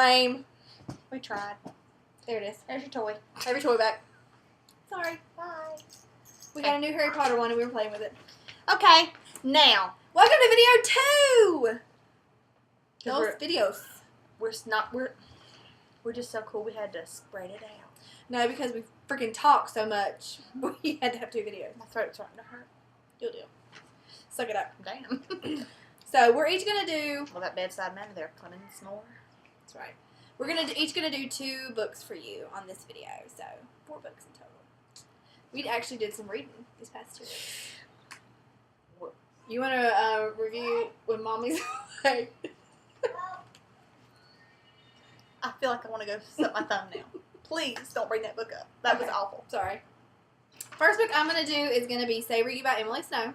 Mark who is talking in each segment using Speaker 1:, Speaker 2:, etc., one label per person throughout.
Speaker 1: Lame.
Speaker 2: We tried.
Speaker 1: There it is.
Speaker 2: There's your toy.
Speaker 1: Have your toy back. Sorry.
Speaker 2: Bye.
Speaker 1: We got a new Harry Potter one and we were playing with it.
Speaker 2: Okay, now.
Speaker 1: Welcome to video 2! Those videos.
Speaker 2: We're just so cool we had to spread it out.
Speaker 1: No, because we freaking talk so much. We had to have 2 videos.
Speaker 2: My throat's starting to hurt.
Speaker 1: You'll do. Suck it up.
Speaker 2: Damn.
Speaker 1: So we're each gonna do.
Speaker 2: Well, that bedside manner there, Clemens snore.
Speaker 1: That's right. We're each gonna do 2 books for you on this video. So 4 books in total. We actually did some reading these past 2 weeks. You want to review when Mommy's away?
Speaker 2: I feel like I want to go set my thumbnail. Please don't bring that book up. That was awful.
Speaker 1: Sorry. First book I'm going to do is going to be Savor You by Emily Snow.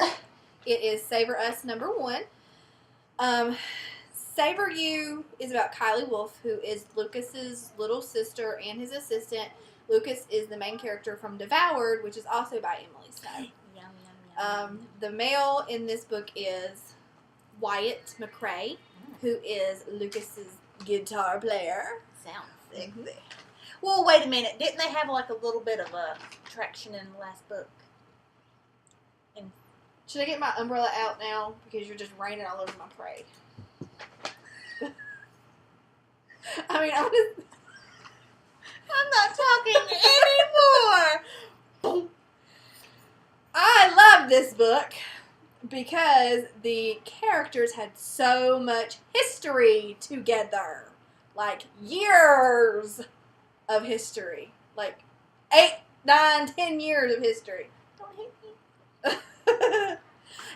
Speaker 1: It is Savor Us #1. Savor You is about Kylie Wolf, who is Lucas's little sister and his assistant. Lucas is the main character from Devoured, which is also by Emily Snow. The male in this book is Wyatt McRae, who is Lucas's guitar player.
Speaker 2: Sounds sexy. Well, wait a minute. Didn't they have like a little bit of a traction in the last book?
Speaker 1: Should I get my umbrella out now? Because you're just raining all over my parade. I mean,
Speaker 2: I'm not talking anymore.
Speaker 1: I love this book because the characters had so much history together. Like, years of history. Like, 8, 9, 10 years of history.
Speaker 2: Don't hit me.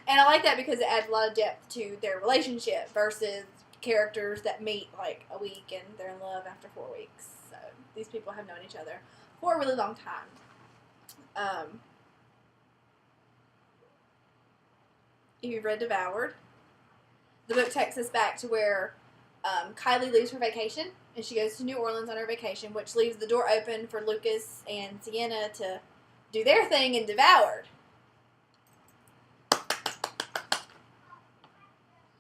Speaker 1: And I like that because it adds a lot of depth to their relationship versus characters that meet like a week and they're in love after 4 weeks. So these people have known each other for a really long time. If you've read Devoured, the book takes us back to where Kylie leaves for vacation and she goes to New Orleans on her vacation, which leaves the door open for Lucas and Sienna to do their thing in Devoured.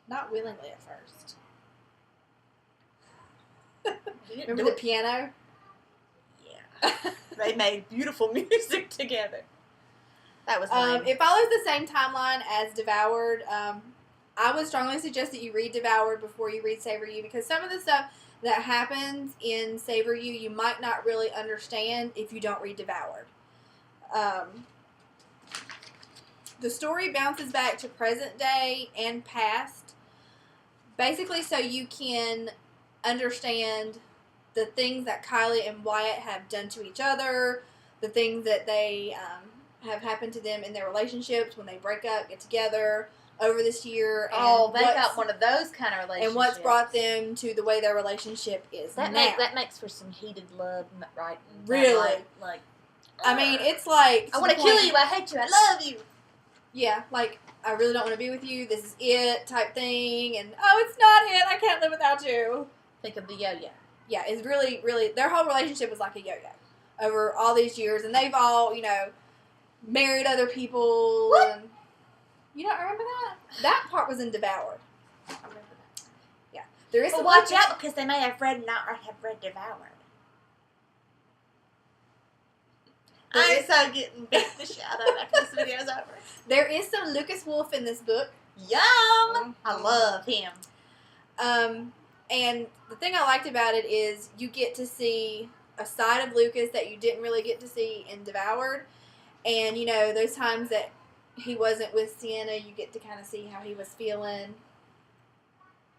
Speaker 1: Not willingly at first. Remember the piano?
Speaker 2: Yeah. They made beautiful music together. That was lame.
Speaker 1: It follows the same timeline as Devoured. I would strongly suggest that you read Devoured before you read Savor You because some of the stuff that happens in Savor You, you might not really understand if you don't read Devoured. The story bounces back to present day and past. Basically, so you can understand the things that Kylie and Wyatt have done to each other, the things that they have happened to them in their relationships when they break up, get together over this year.
Speaker 2: And they got one of those kind of relationships.
Speaker 1: And what's brought them to the way their relationship is now.
Speaker 2: That makes for some heated love, right?
Speaker 1: Really?
Speaker 2: Like
Speaker 1: I mean, it's like...
Speaker 2: I want to kill you, I hate you, I love you.
Speaker 1: Yeah, like... I really don't want to be with you, this is it, type thing, and, oh, it's not it, I can't live without you.
Speaker 2: Think of the yo-yo.
Speaker 1: Yeah, it's really, really, their whole relationship was like a yo-yo over all these years, and they've all, married other people.
Speaker 2: What?
Speaker 1: And you don't remember that? That part was in Devoured.
Speaker 2: I remember that.
Speaker 1: Yeah. There is
Speaker 2: some watch out, because they may have read Devoured. I'm so getting beat the shit out of after this video's over.
Speaker 1: There is some Lucas Wolf in this book.
Speaker 2: Yum! Mm-hmm. I love him.
Speaker 1: And the thing I liked about it is you get to see a side of Lucas that you didn't really get to see in Devoured. And, those times that he wasn't with Sienna, you get to kind of see how he was feeling.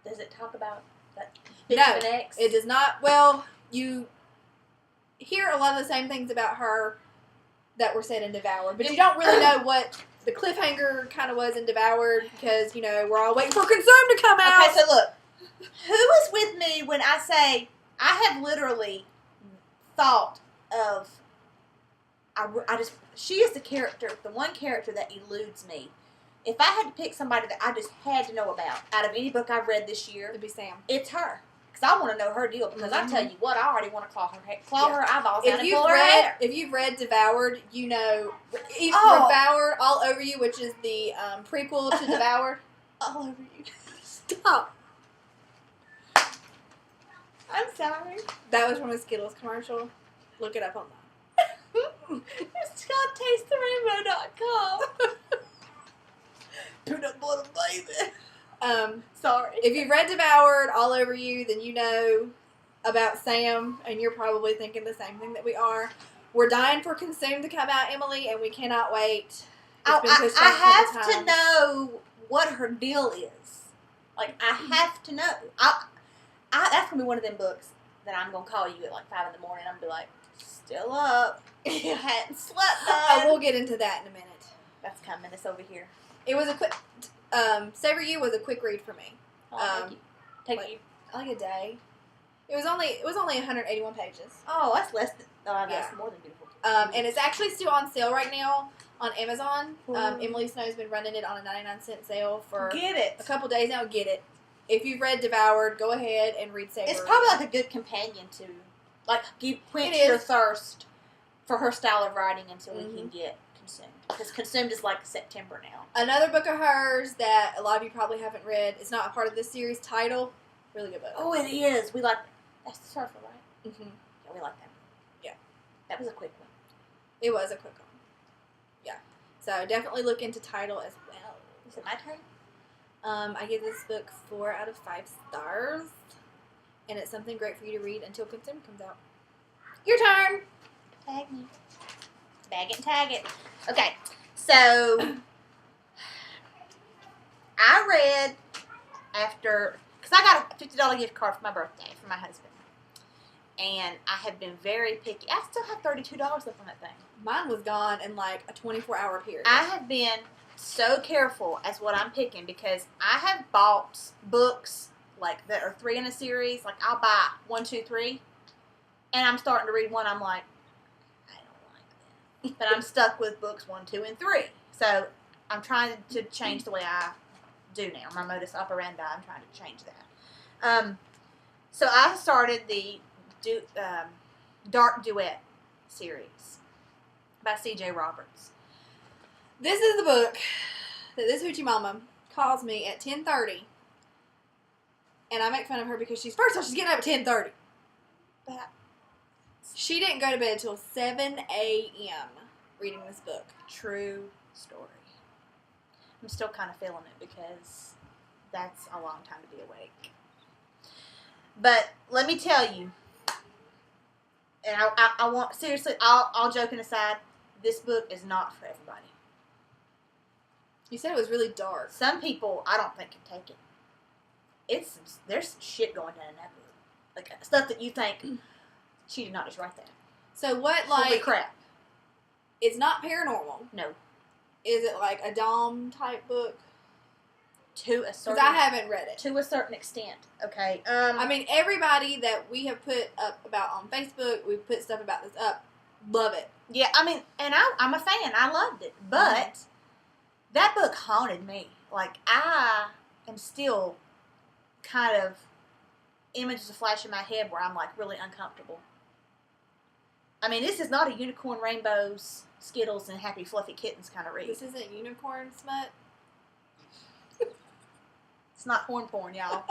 Speaker 2: Does it talk about that
Speaker 1: bitch
Speaker 2: of an ex?
Speaker 1: It does not. Well, you hear a lot of the same things about her that were said in Devoured, but you don't really know what the cliffhanger kind of was in Devoured because, we're all waiting for Consume to come out.
Speaker 2: Okay, so look, who is with me when I say I have literally thought of, she is the one character that eludes me. If I had to pick somebody that I just had to know about out of any book I've read this year,
Speaker 1: it'd be Sam.
Speaker 2: It's her. Because I want to know her deal. Because I tell you what, I already want to claw her eyeballs out and pull her hair.
Speaker 1: If you've read Devoured, Devoured All Over You, which is the prequel to Devoured.
Speaker 2: All over you.
Speaker 1: Stop.
Speaker 2: I'm sorry.
Speaker 1: That was from a Skittles commercial. Look it up online.
Speaker 2: It's called TasteTheRainbow.com. Peanut butter baby. Sorry.
Speaker 1: If you've read Devoured all over you, then you know about Sam, and you're probably thinking the same thing that we are. We're dying for Consume to come out, Emily, and we cannot wait.
Speaker 2: I have to know what her deal is. Like, I have to know. That's gonna be one of them books that I'm gonna call you at like 5 in the morning. I'm gonna be like, still up. You hadn't slept
Speaker 1: Oh, we'll get into that in a minute.
Speaker 2: That's coming. It's over here.
Speaker 1: It was a quick. Savor You was a quick read for me.
Speaker 2: Take you.
Speaker 1: Like a day. It was only 181 pages.
Speaker 2: Oh, that's less than. Oh, that's more than beautiful.
Speaker 1: And it's actually still on sale right now on Amazon. Emily Snow's been running it on a 99-cent sale for a couple days now. Get it. If you've read Devoured, go ahead and read Savor.
Speaker 2: It's probably like a good companion to, like, quench your thirst for her style of writing until we can get Consumed. Because Consumed is like September now.
Speaker 1: Another book of hers that a lot of you probably haven't read. It's not a part of this series. Title. Really good book.
Speaker 2: Oh, it is. We like. That's the Surfer, right?
Speaker 1: Mm-hmm.
Speaker 2: Yeah, we like that.
Speaker 1: Yeah.
Speaker 2: That was a quick one.
Speaker 1: It was a quick one. Yeah. So definitely look into Title as well.
Speaker 2: Is it my turn?
Speaker 1: I give this book 4 out of 5 stars. And it's something great for you to read until Consume comes out. Your turn!
Speaker 2: Tag me. Bag it and tag it. Okay. So, I read after, because I got a $50 gift card for my birthday for my husband. And I have been very picky. I still have $32 left on that thing.
Speaker 1: Mine was gone in like a 24-hour period.
Speaker 2: I have been so careful as what I'm picking because I have bought books like that are 3 in a series. Like I'll buy 1, 2, 3, and I'm starting to read one. I'm like, I don't like that, but I'm stuck with books 1, 2, and 3. So I'm trying to change the way I do now. My modus operandi. I'm trying to change that. So I started the Dark Duet series by C.J. Roberts.
Speaker 1: This is the book that this hoochie mama calls me at 10:30, and I make fun of her because she's getting up at 10:30.
Speaker 2: But
Speaker 1: she didn't go to bed until 7 a.m. reading this book.
Speaker 2: True story. I'm still kind of feeling it because that's a long time to be awake. But let me tell you, and I want, seriously, all joking aside, this book is not for everybody.
Speaker 1: You said it was really dark.
Speaker 2: Some people, I don't think, can take it. There's some shit going on in that book. Like, stuff that you think, she did not just write that.
Speaker 1: So what,
Speaker 2: Holy crap.
Speaker 1: It's not paranormal.
Speaker 2: No.
Speaker 1: Is it like a Dom type book?
Speaker 2: To a certain...
Speaker 1: Because I haven't read it.
Speaker 2: To a certain extent. Okay.
Speaker 1: I mean, everybody that we have put up about on Facebook, we've put stuff about this up, love it.
Speaker 2: Yeah, I mean, and I'm a fan. I loved it. But that book haunted me. Like, I am still kind of, images are flashing in my head where I'm, like, really uncomfortable. I mean, this is not a unicorn, rainbows, Skittles, and happy fluffy kittens kind of read.
Speaker 1: This isn't unicorn smut?
Speaker 2: It's not horn porn, y'all.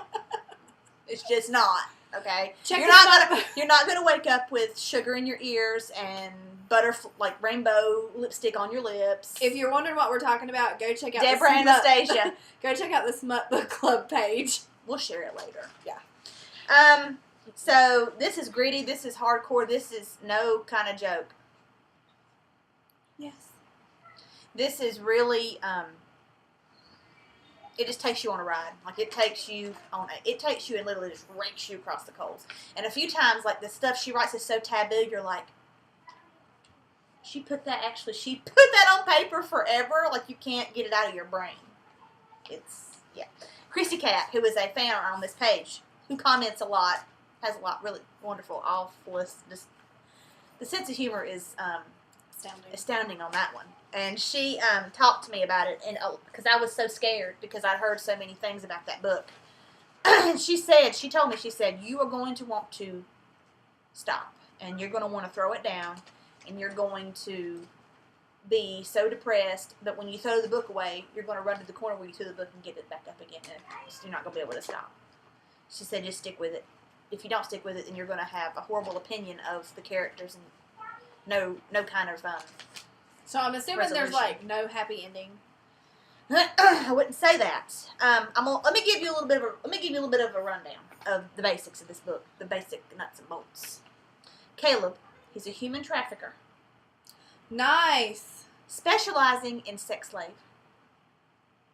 Speaker 2: It's just not. Okay,
Speaker 1: Check
Speaker 2: you're not gonna wake up with sugar in your ears and like rainbow lipstick on your lips.
Speaker 1: If you're wondering what we're talking about, go check out
Speaker 2: Deborah and Anastasia.
Speaker 1: Go check out the Smut Book Club page.
Speaker 2: We'll share it later.
Speaker 1: Yeah.
Speaker 2: So this is gritty. This is hardcore. This is no kind of joke.
Speaker 1: Yes.
Speaker 2: This is really it just takes you on a ride. Like, it takes you and literally just rakes you across the coals. And a few times, like, the stuff she writes is so taboo, you're like, she put that on paper forever? Like, you can't get it out of your brain. Yeah. Christy Cat, who is a fan on this page, who comments a lot, has a lot really wonderful, awful, just, the sense of humor is astounding on that one. And she talked to me about it, and because I was so scared because I'd heard so many things about that book. And she told me, you are going to want to stop, and you're going to want to throw it down, and you're going to be so depressed that when you throw the book away, you're going to run to the corner where you threw the book and get it back up again, and you're not going to be able to stop. She said, just stick with it. if you don't stick with it, then you're going to have a horrible opinion of the characters and no kind of
Speaker 1: So I'm assuming there's like no happy ending.
Speaker 2: I wouldn't say that. Let me give you a little bit of a rundown of the basics of this book, the basic nuts and bolts. Caleb, he's a human trafficker.
Speaker 1: Nice.
Speaker 2: Specializing in sex slave.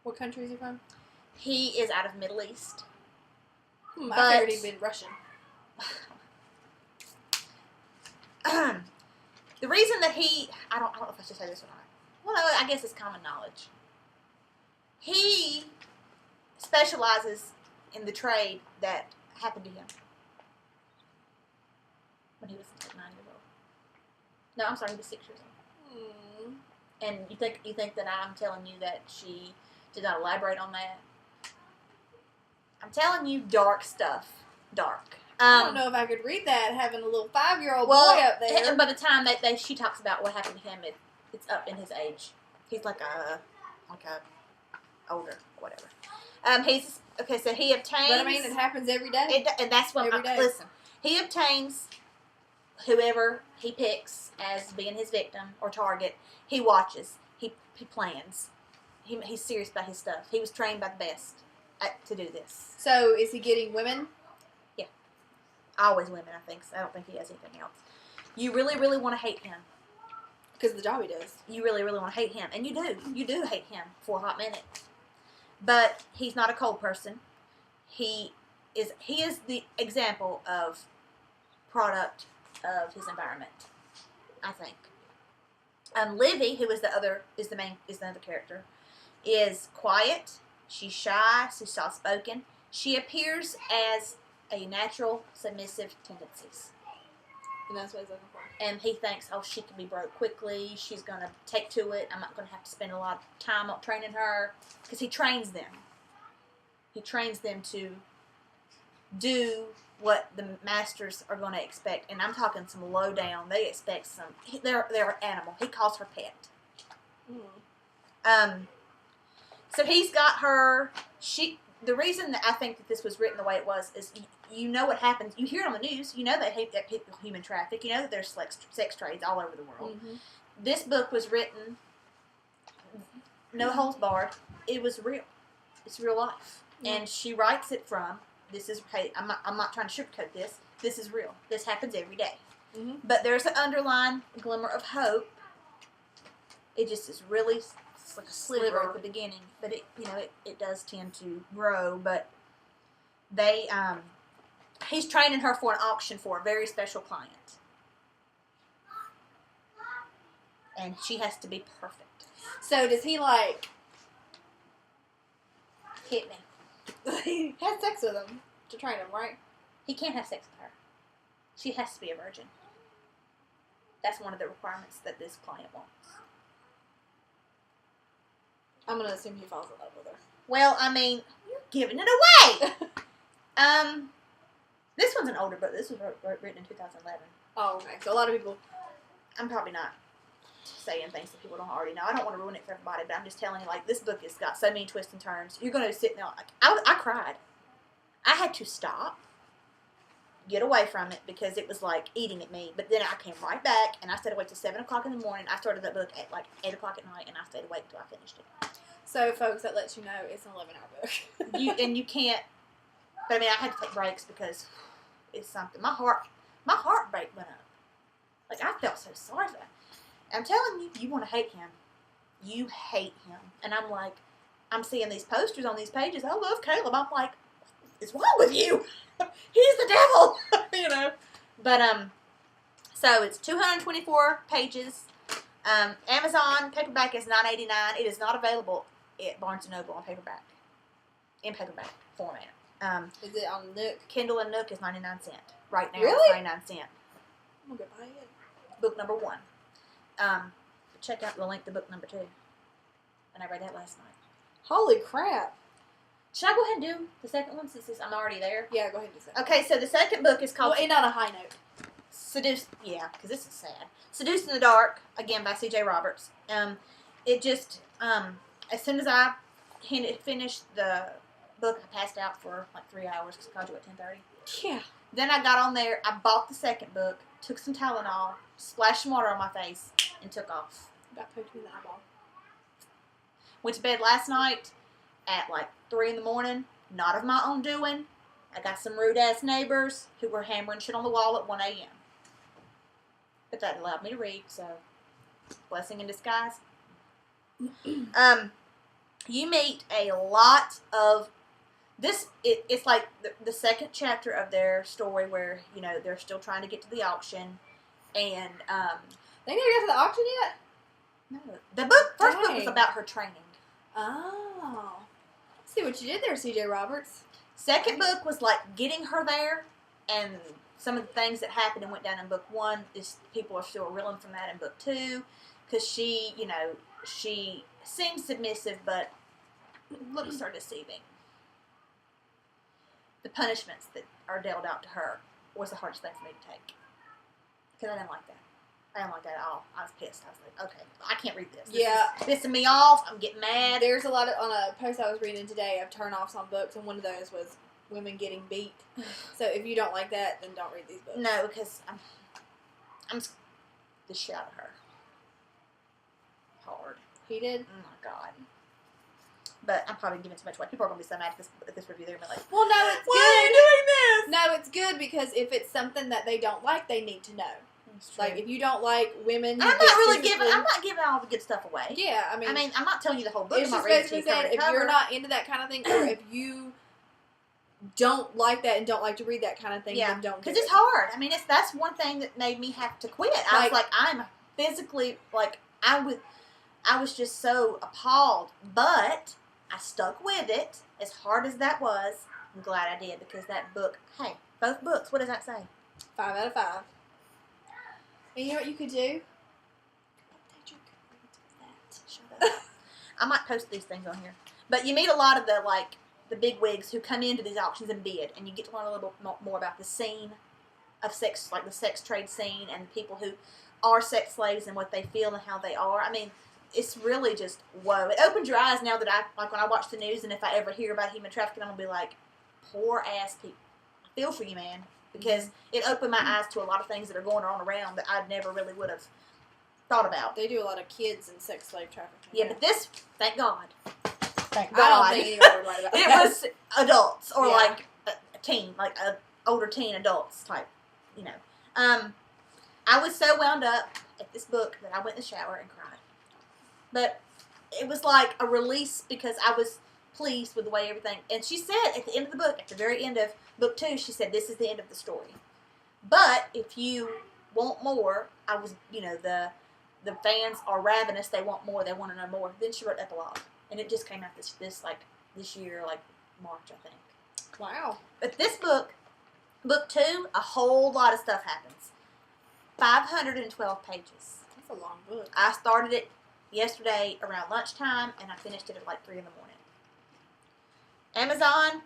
Speaker 1: What country is he from?
Speaker 2: He is out of Middle East.
Speaker 1: I figured he'd been Russian.
Speaker 2: The reason that I don't know if I should say this or not. Well, no, I guess it's common knowledge. He specializes in the trade that happened to him when he was like 9 years old. No, I'm sorry, he was 6 years old. And you think that I'm telling you that she did not elaborate on that? I'm telling you, dark stuff. Dark.
Speaker 1: I don't know if I could read that having a little 5-year-old boy up there.
Speaker 2: And by the time that she talks about what happened to him, it's up in his age. He's like a older, whatever. So he obtains.
Speaker 1: But I mean, it happens every day.
Speaker 2: And that's what. Listen, he obtains whoever he picks as being his victim or target. He watches. He plans. He's serious about his stuff. He was trained by the best to do this.
Speaker 1: So is he getting women?
Speaker 2: Yeah, always women. I think. So I don't think he has anything else. You really, really want to hate him.
Speaker 1: Because of the job he does.
Speaker 2: You really, really want to hate him. And you do. You do hate him for a hot minute. But he's not a cold person. He is the example of product of his environment, I think. Livy, who is the other character, is quiet. She's shy. She's soft-spoken. She appears as a natural submissive tendencies.
Speaker 1: And that's what he's looking for.
Speaker 2: And he thinks, oh, she can be broke quickly. She's going to take to it. I'm not going to have to spend a lot of time on training her. Because he trains them. He trains them to do what the masters are going to expect. And I'm talking some low down. They expect some. They're an animal. He calls her pet. So he's got her. The reason that I think that this was written the way it was is you know what happens. You hear it on the news. You know that people human traffic. You know that there's sex trades all over the world. Mm-hmm. This book was written no holds barred. It was real. It's real life. Mm-hmm. And she writes it from, this is, hey, I'm not trying to sugarcoat this. This is real. This happens every day. Mm-hmm. But there's an underlying glimmer of hope. It just is really, it's like a sliver at the beginning. But it does tend to grow. But he's training her for an auction for a very special client. And she has to be perfect.
Speaker 1: So does he
Speaker 2: hit me?
Speaker 1: He had sex with him to train him, right?
Speaker 2: He can't have sex with her. She has to be a virgin. That's one of the requirements that this client wants.
Speaker 1: I'm going to assume he falls in love with her.
Speaker 2: Well, I mean, you're giving it away! This one's an older book. This was written in 2011.
Speaker 1: Oh, okay. So a lot of people...
Speaker 2: I'm probably not saying things that people don't already know. I don't want to ruin it for everybody, but I'm just telling you, this book has got so many twists and turns. You're going to sit there, I cried. I had to stop, get away from it, because it was, eating at me. But then I came right back, and I stayed awake till 7 o'clock in the morning. I started that book at, 8 o'clock at night, and I stayed awake until I finished it.
Speaker 1: So, folks, that lets you know it's an 11-hour book.
Speaker 2: You can't, but, I had to take breaks, because it's something. My heart rate went up. I felt so sorry for that. I'm telling you, you want to hate him. You hate him. And I'm seeing these posters on these pages. I love Caleb. I'm like, what's wrong with you? He's the devil. But, so it's 224 pages. Amazon paperback is $9.89. It is not available at Barnes & Noble on paperback. In paperback format.
Speaker 1: Is it on Nook?
Speaker 2: Kindle and Nook is 99 cents. Right now,
Speaker 1: really?
Speaker 2: It's 99 cents.
Speaker 1: I'm going to buy it.
Speaker 2: Book number 1. Check out the link to book number 2. And I read that last night.
Speaker 1: Holy crap.
Speaker 2: Should I go ahead and do the second one since I'm already there?
Speaker 1: Yeah, go ahead and do the second.
Speaker 2: Okay, so the second book is called...
Speaker 1: Well, end on a high note.
Speaker 2: Yeah, because this is sad. Seduced in the Dark, again by C.J. Roberts. It just, as soon as I finished the book, I passed out for 3 hours because I called you at 10:30.
Speaker 1: Yeah.
Speaker 2: Then I got on there. I bought the second book, took some Tylenol, splashed some water on my face, and took off.
Speaker 1: About poked me in the eyeball.
Speaker 2: Went to bed last night at like 3 in the morning. Not of my own doing. I got some rude-ass neighbors who were hammering shit on the wall at 1 a.m. But that allowed me to read, so blessing in disguise. You meet a lot of this. It's like the second chapter of their story where, you know, they're still trying to get to the auction, and
Speaker 1: They never got to the auction yet?
Speaker 2: no, the first book was about her training.
Speaker 1: Oh. See what you did there, C.J. Roberts.
Speaker 2: Second book was like getting her there, and some of the things that happened and went down in book 1 is people are still reeling from that in book 2, because she, you know, she seems submissive, but looks are deceiving. The punishments that are dealt out to her was the hardest thing for me to take, because I didn't like that. I didn't like that at all. I was pissed. I was like, okay, I can't read this. This is pissing me off. I'm getting mad.
Speaker 1: There's a lot of, on a post I was reading today of turn-offs on books, and one of those was women getting beat. So if you don't like that, then don't read these books.
Speaker 2: No, because I'm the shit out of her. Hard.
Speaker 1: He did?
Speaker 2: Oh my god. But I'm probably giving too much away. People are going to be so mad at this review. They're going to be like,
Speaker 1: well, no, it's good.
Speaker 2: Why are you doing this?
Speaker 1: No, it's good because if it's something that they don't like, they need to know. Like, if you don't like women,
Speaker 2: I'm not giving all the good stuff away.
Speaker 1: Yeah, I mean,
Speaker 2: I'm not telling you the whole book.
Speaker 1: It's just basically saying if you're not into that kind of thing, or if you don't like that and don't like to read that kind of thing, then don't.
Speaker 2: Because it's hard. I mean, that's one thing that made me have to quit. I was like, I'm physically like I was just so appalled, but I stuck with it. As hard as that was, I'm glad I did, because that book. Hey, both books. What does that say?
Speaker 1: 5 out of 5. And you know what you could do? Update your grades with that.
Speaker 2: Shut up. I might post these things on here. But you meet a lot of the big wigs who come into these auctions and bid, and you get to learn a little bit more about the scene of sex, like the sex trade scene, and people who are sex slaves and what they feel and how they are. I mean, it's really just, whoa. It opens your eyes now that when I watch the news, and if I ever hear about human trafficking, I'm going to be like, poor ass people. I feel for you, man. Because it opened my eyes to a lot of things that are going on around that I never really would have thought about.
Speaker 1: They do a lot of kids and sex slave trafficking.
Speaker 2: Yeah, but this, thank God. Thank
Speaker 1: I
Speaker 2: God.
Speaker 1: don't think anyone would write about
Speaker 2: It
Speaker 1: that.
Speaker 2: was adults, or like a teen, like older teen adults type, you know. I was so wound up at this book that I went in the shower and cried. But it was like a release, because I was pleased with the way everything, and she said at the end of the book, at the very end of book 2, she said, this is the end of the story. But if you want more, I was, you know, the fans are ravenous, they want more, they want to know more. Then she wrote epilogue, and it just came out this year, like March, I think.
Speaker 1: Wow.
Speaker 2: But this book 2, a whole lot of stuff happens. 512 pages.
Speaker 1: That's a long book.
Speaker 2: I started it yesterday around lunchtime, and I finished it at like 3 in the morning. Amazon,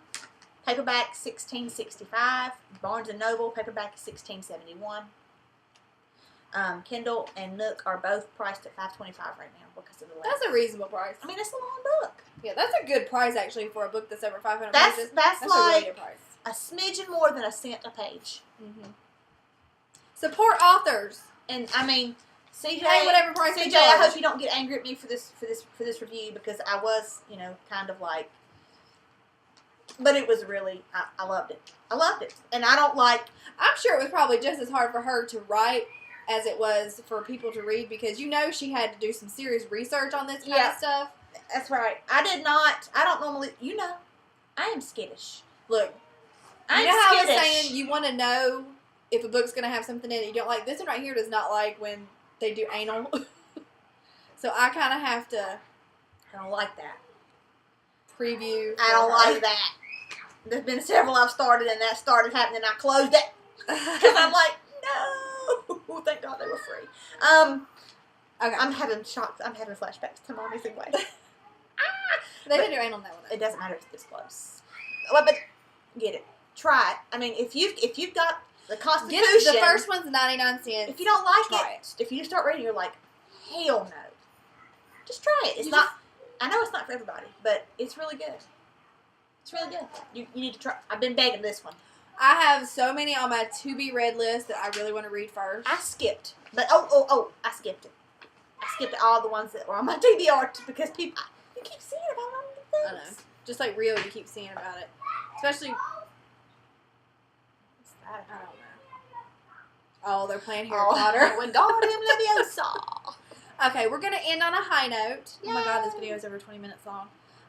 Speaker 2: paperback $16.65. Barnes & Noble, paperback $16.71. Kindle and Nook are both priced at $5.25 right now because of the length.
Speaker 1: That's a reasonable price.
Speaker 2: I mean, it's a long book.
Speaker 1: Yeah, that's a good price actually for a book that's over 500
Speaker 2: That's
Speaker 1: pages.
Speaker 2: that's
Speaker 1: a
Speaker 2: like
Speaker 1: really good price.
Speaker 2: a smidgen more than a cent a page.
Speaker 1: Mm-hmm. Support authors.
Speaker 2: And I mean, CJ,
Speaker 1: Hey, whatever price they
Speaker 2: CJ, I
Speaker 1: charge.
Speaker 2: hope you don't get angry at me for this review, because I was, you know, kind of like. But it was really, I loved it. I loved it. And I don't like.
Speaker 1: I'm sure it was probably just as hard for her to write as it was for people to read, because you know she had to do some serious research on this kind of stuff.
Speaker 2: That's right. I don't normally, you know, I am skittish.
Speaker 1: Look,
Speaker 2: I'm
Speaker 1: you know how I was
Speaker 2: skittish.
Speaker 1: saying you want to know if a book's going to have something in it you don't like? This one right here does not like when they do anal. So I kind of have to
Speaker 2: I don't like that.
Speaker 1: preview.
Speaker 2: I don't like that. There's been several I've started, and that started happening, and I closed it. Because I'm like, no. Thank God they were free.
Speaker 1: Okay.
Speaker 2: I'm having shocks. I'm having flashbacks to Mommy's Away.
Speaker 1: They didn't do anal on that one.
Speaker 2: It doesn't matter if it's this close. Well, but get it. Try it. I mean, if you've got the Constitution.
Speaker 1: The first one's 99 cents.
Speaker 2: If you don't like
Speaker 1: try
Speaker 2: it, if you start reading, you're like, hell no. Just try it. It's not. I know it's not for everybody, but it's really good. It's really good. You need to try. I've been begging this one.
Speaker 1: I have so many on my to-be-read list that I really want to read first.
Speaker 2: I skipped. But, I skipped it. I skipped all the ones that were on my TBR because people, you keep seeing about all the things.
Speaker 1: I know. Just like Real, you keep seeing about it. Especially, I don't know. Oh, they're playing Harry Potter.
Speaker 2: Wingardium Leviosa.
Speaker 1: Okay, we're going to end on a high note. Yay. Oh my god, this video is over 20 minutes long.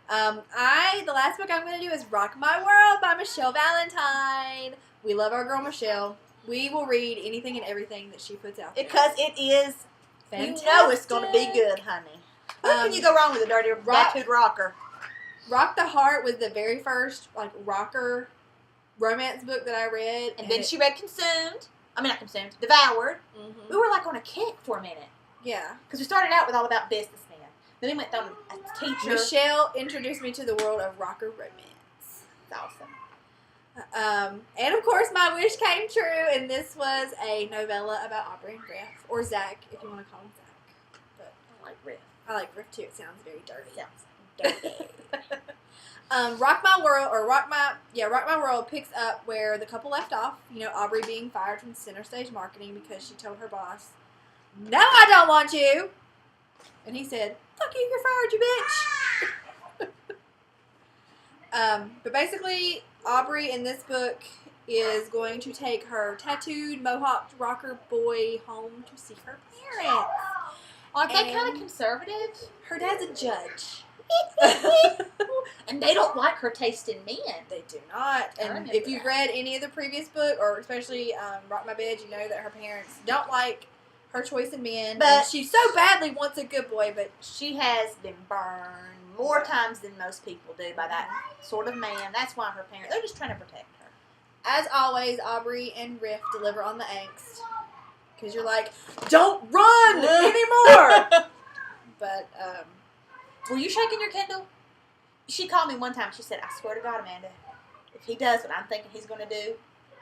Speaker 1: The last book I'm going to do is Rock My World by Michelle Valentine. We love our girl Michelle. We will read anything and everything that she puts out there.
Speaker 2: Because it is,
Speaker 1: fantastic.
Speaker 2: You know it's going to be good, honey. What can you go wrong with a dirty tattooed rocker?
Speaker 1: Rock the Heart was the very first, like, rocker romance book that I read.
Speaker 2: And then she read Consumed. I mean, not Consumed. Devoured.
Speaker 1: Mm-hmm.
Speaker 2: We were, like, on a kick for a minute.
Speaker 1: Yeah.
Speaker 2: Because we started out with All About Businessmen. Then we went down to a teacher.
Speaker 1: Michelle introduced me to the world of rocker romance.
Speaker 2: It's awesome.
Speaker 1: And of course, my wish came true, and this was a novella about Aubrey and Griff, or Zach, if you want to call him Zach. But
Speaker 2: I like Griff.
Speaker 1: I like Griff too. It sounds very dirty.
Speaker 2: Dirty.
Speaker 1: Rock My World picks up where the couple left off. You know, Aubrey being fired from Center Stage Marketing because she told her boss, "No, I don't want you." And he said, "Fuck you, you're fired, you bitch." But basically, Aubrey in this book is going to take her tattooed, mohawked rocker boy home to see her parents.
Speaker 2: Aren't they kind of conservative?
Speaker 1: Her dad's a judge.
Speaker 2: And they don't like her taste in men.
Speaker 1: They do not. And if you've read any of the previous book, or especially Rock My Bed, you know that her parents don't like her choice in men. But she so badly wants a good boy, but
Speaker 2: she has been burned more times than most people do by that sort of man. That's why her parents, they're just trying to protect her.
Speaker 1: As always, Aubrey and Riff deliver on the angst. Because you're like, don't run anymore! But,
Speaker 2: were you shaking your Kindle? She called me one time. She said, "I swear to God, Amanda, if he does what I'm thinking he's going to do,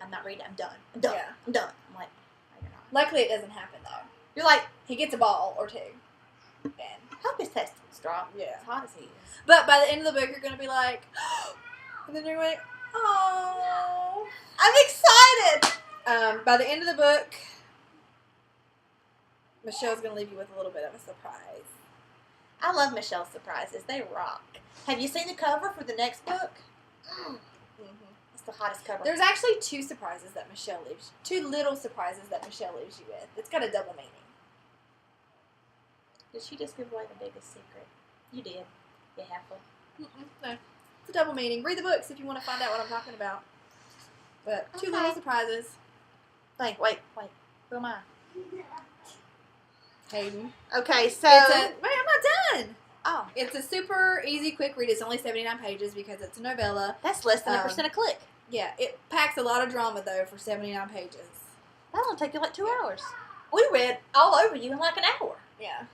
Speaker 2: I'm not reading. I'm done. I'm done.
Speaker 1: Yeah.
Speaker 2: I'm done." I'm like, "No, you're not."
Speaker 1: Luckily, it doesn't happen, though.
Speaker 2: You're like,
Speaker 1: he gets a ball or two. And
Speaker 2: hope his testicles drop.
Speaker 1: Yeah.
Speaker 2: As hot as he is.
Speaker 1: But by the end of the book, you're going to be like, and then you're like, oh.
Speaker 2: I'm excited!
Speaker 1: By the end of the book, Michelle's going to leave you with a little bit of a surprise.
Speaker 2: I love Michelle's surprises. They rock. Have you seen the cover for the next book?
Speaker 1: Mm-hmm.
Speaker 2: It's the hottest cover.
Speaker 1: There's actually two surprises that Michelle leaves. Two little surprises that Michelle leaves you with. It's got a double meaning.
Speaker 2: Did she just give away the biggest secret? You did. You have to.
Speaker 1: No. It's a double meaning. Read the books if you want to find out what I'm talking about. But two little surprises.
Speaker 2: Wait. Who am I?
Speaker 1: Hayden.
Speaker 2: Okay, so...
Speaker 1: Wait, I'm not done.
Speaker 2: Oh.
Speaker 1: It's a super easy, quick read. It's only 79 pages because it's a novella.
Speaker 2: That's less than 1% a click.
Speaker 1: Yeah, it packs a lot of drama, though, for 79 pages.
Speaker 2: That'll take you like 2 hours. We read All Over You in like an hour.
Speaker 1: Yeah.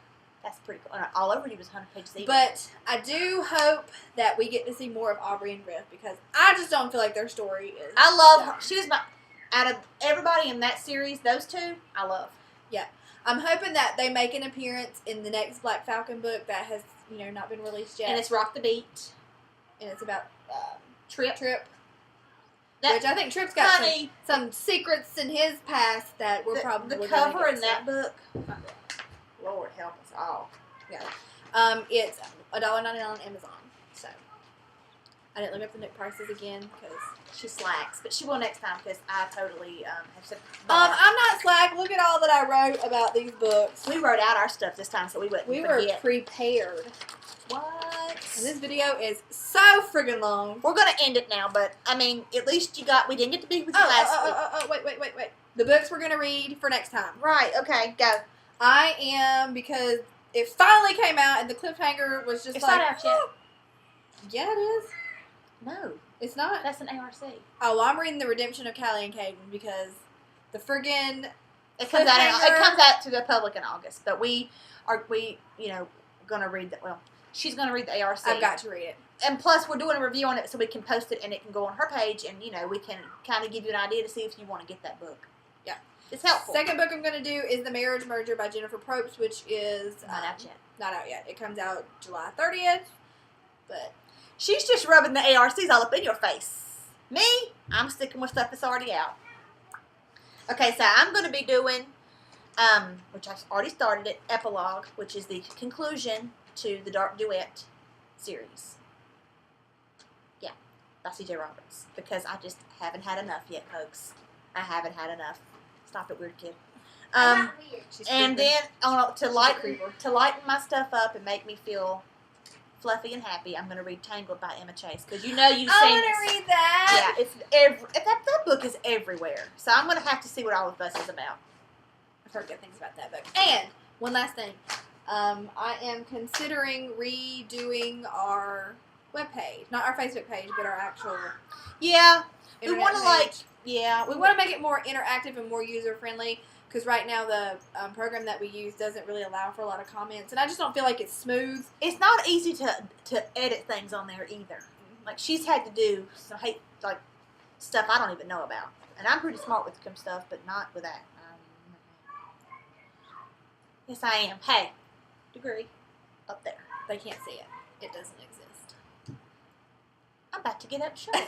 Speaker 2: That's pretty cool. All Over You was 100 pages even.
Speaker 1: But I do hope that we get to see more of Aubrey and Riff because I just don't feel like their story is...
Speaker 2: I love her. She was my... Out of everybody in that series, those two, I love.
Speaker 1: Yeah. I'm hoping that they make an appearance in the next Black Falcon book that has, not been released yet.
Speaker 2: And it's Rock the Beat.
Speaker 1: And it's about
Speaker 2: Trip.
Speaker 1: Which I think Trip's got some secrets in his past that we're probably
Speaker 2: the cover in that book. Lord help us all.
Speaker 1: Yeah. It's $1.99 on Amazon. So I didn't look up the Nook prices again because
Speaker 2: she slacks, but she will next time because I totally have said.
Speaker 1: I'm not slack. Look at all that I wrote about these books.
Speaker 2: We wrote out our stuff this time so we wouldn't forget.
Speaker 1: We were prepared.
Speaker 2: What?
Speaker 1: And this video is so friggin' long.
Speaker 2: We're gonna end it now, but I mean, at least we didn't get to be with you last week.
Speaker 1: Wait. The books we're gonna read for next time.
Speaker 2: Right. Okay. Go.
Speaker 1: I am because it finally came out and the cliffhanger was just
Speaker 2: it's not out yet.
Speaker 1: Yeah, it is.
Speaker 2: No.
Speaker 1: It's not?
Speaker 2: That's an ARC.
Speaker 1: Oh, well, I'm reading The Redemption of Callie and Caden because the friggin'
Speaker 2: it comes out to the public in August, but we gonna read that. Well, she's gonna read the ARC.
Speaker 1: I've got to read it,
Speaker 2: and plus we're doing a review on it so we can post it and it can go on her page, and we can kind of give you an idea to see if you want to get that book.
Speaker 1: Yeah,
Speaker 2: it's helpful.
Speaker 1: Second book I'm gonna do is The Marriage Merger by Jennifer Probst, which is
Speaker 2: not out yet.
Speaker 1: Not out yet. It comes out July 30th, but.
Speaker 2: She's just rubbing the ARCs all up in your face. Me, I'm sticking with stuff that's already out. Okay, so I'm going to be doing, which I've already started it, Epilogue, which is the conclusion to the Dark Duet series. Yeah, by C.J. Roberts. Because I just haven't had enough yet, folks. I haven't had enough. Stop it, weird kid. And then to lighten my stuff up and make me feel fluffy and happy, I'm going to read Tangled by Emma Chase. Because you know you've seen
Speaker 1: I want to read that.
Speaker 2: Yeah, that book is everywhere. So I'm going to have to see what all of this is about.
Speaker 1: I've heard good things about that book. And one last thing. I am considering redoing our webpage. Not our Facebook page, but our actual
Speaker 2: Yeah. We
Speaker 1: internet
Speaker 2: want to
Speaker 1: page.
Speaker 2: we
Speaker 1: want to make it more interactive and more user-friendly. Because right now the program that we use doesn't really allow for a lot of comments. And I just don't feel like it's smooth.
Speaker 2: It's not easy to edit things on there either. Like, she's had to do some stuff I don't even know about. And I'm pretty smart with some stuff, but not with that. Yes, I am. Hey, degree up there.
Speaker 1: They can't see it. It doesn't exist.
Speaker 2: I'm about to get up short.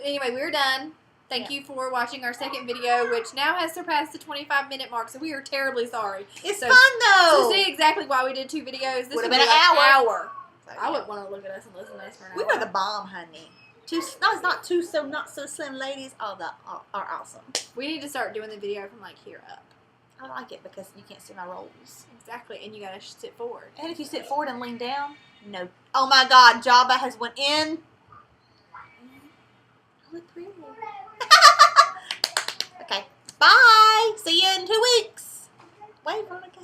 Speaker 1: Anyway, we're done. Thank you for watching our second video, which now has surpassed the 25-minute mark, so we are terribly sorry.
Speaker 2: It's fun, though.
Speaker 1: To see exactly why we did 2 videos, this would be
Speaker 2: been an
Speaker 1: hour.
Speaker 2: So,
Speaker 1: I wouldn't want to look at us and listen to us for an hour.
Speaker 2: We were the bomb, honey. Not so slim ladies. Are awesome.
Speaker 1: We need to start doing the video from like here up.
Speaker 2: I like it because you can't see my rolls.
Speaker 1: Exactly, and you gotta sit forward.
Speaker 2: And if you sit forward and lean down, no. Oh my God, Jabba has went in.
Speaker 1: I look pretty.
Speaker 2: Okay, bye. See you in 2 weeks. Wait, Veronica.